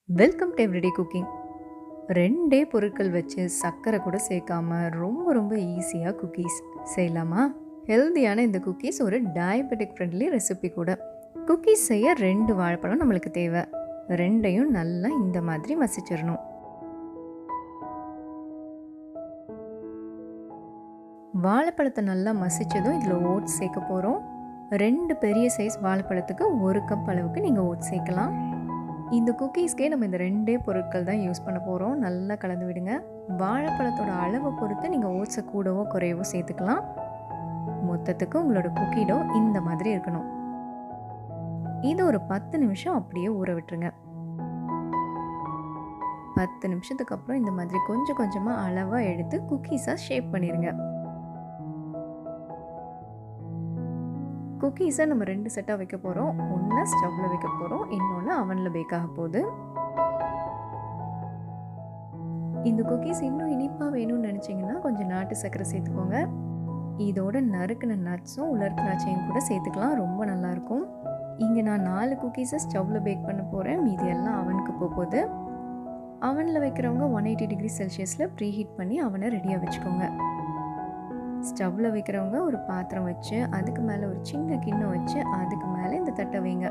Welcome to everyday cooking. 2 பொருட்கள் வச்சு சர்க்கரை கூட சேர்க்காம ரொம்ப ஈஸியாக குக்கீஸ் செய்யலாமா? ஹெல்தியான இந்த குக்கீஸ் ஒரு டயபெட்டிக் ஃப்ரெண்ட்லி ரெசிபி கூட. குக்கீஸ் செய்ய 2 வாழைப்பழம் நம்மளுக்கு தேவை. 2யும் நல்லா இந்த மாதிரி மசிச்சிடணும். வாழைப்பழத்தை நல்லா மசிச்சதும் இதில் ஓட்ஸ் சேர்க்க போகிறோம். 2 பெரிய சைஸ் வாழைப்பழத்துக்கு 1 கப் அளவுக்கு நீங்கள் ஓட்ஸ் சேர்க்கலாம். இந்த குக்கீஸ்க்கே நம்ம இந்த 2 பொருட்கள் தான் யூஸ் பண்ண போகிறோம். நல்லா கலந்து விடுங்க. வாழைப்பழத்தோட அளவை பொறுத்து நீங்கள் ஓட்ஸை கூடவோ குறையவோ சேர்த்துக்கலாம். மொத்தத்துக்கு உங்களோட குக்கி டோ இந்த மாதிரி இருக்கணும். இது ஒரு 10 நிமிஷம் அப்படியே ஊற விட்டுருங்க. 10 நிமிஷத்துக்கு அப்புறம் இந்த மாதிரி கொஞ்சம் கொஞ்சமாக அளவாக எடுத்து குக்கீஸாக ஷேப் பண்ணிடுங்க. குக்கீஸை நம்ம 2 செட்டாக வைக்க போகிறோம். ஒன்று ஸ்டவ்வில் வைக்க போகிறோம், இன்னொன்று அவனில் பேக் ஆக போகுது. இந்த குக்கீஸ் இன்னும் இனிப்பாக வேணும்னு நினச்சிங்கன்னா கொஞ்சம் நாட்டு சர்க்கரை சேர்த்துக்கோங்க. இதோட நறுக்கின நட்ஸும் உலர் திராட்சையும் கூட சேர்த்துக்கலாம், ரொம்ப நல்லாயிருக்கும். இங்கே நான் 4 குக்கீஸை ஸ்டவ்வில் பேக் பண்ண போகிறேன். மீதி எல்லாம் அவனுக்கு போகுது. அவனில் வைக்கிறவங்க 180 டிகிரி செல்சியஸில் ப்ரீ ஹீட் பண்ணி அவனை ரெடியாக வச்சுக்கோங்க. ஸ்டவ்வில் வைக்கிறவங்க ஒரு பாத்திரம் வச்சு அதுக்கு மேலே ஒரு சின்ன கிண்ணம் வச்சு அதுக்கு மேலே இந்த தட்டை வைங்க.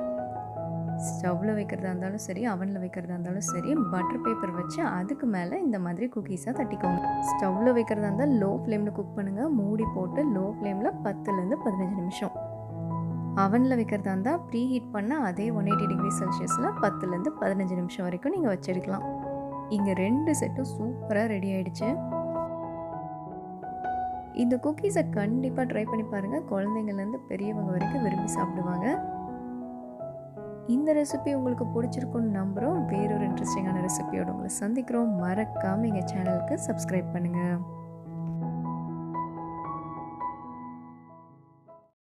ஸ்டவ்வில் வைக்கிறதா இருந்தாலும் சரி, அவனில் வைக்கிறதா இருந்தாலும் சரி, பட்டர் பேப்பர் வச்சு அதுக்கு மேலே இந்த மாதிரி குக்கீஸாக தட்டிக்கோங்க. ஸ்டவ்வில் வைக்கிறதா இருந்தால் லோ ஃப்ளேமில் குக் பண்ணுங்கள். மூடி போட்டு லோ ஃப்ளேமில் 10லேருந்து 15 நிமிஷம். அவனில் வைக்கிறதா இருந்தால் ப்ரீ ஹீட் பண்ண அதே 180 டிகிரி செல்சியஸில் 10லேருந்து 15 நிமிஷம் வரைக்கும் நீங்கள் வச்செடுக்கலாம். இங்கே 2 செட்டும் சூப்பராக ரெடி ஆகிடுச்சு. இந்த குக்கீஸை கண்டிப்பாக ட்ரை பண்ணி பாருங்கள். குழந்தைங்கள்லேருந்து பெரியவங்க வரைக்கும் விரும்பி சாப்பிடுவாங்க. இந்த ரெசிபி உங்களுக்கு பிடிச்சிருக்குன்னு நம்புகிறோம். வேறொரு இன்ட்ரெஸ்டிங்கான ரெசிபியோடு உங்களை சந்திக்கிறோம். மறக்காமல் எங்கள் சேனலுக்கு சப்ஸ்கிரைப் பண்ணுங்கள்.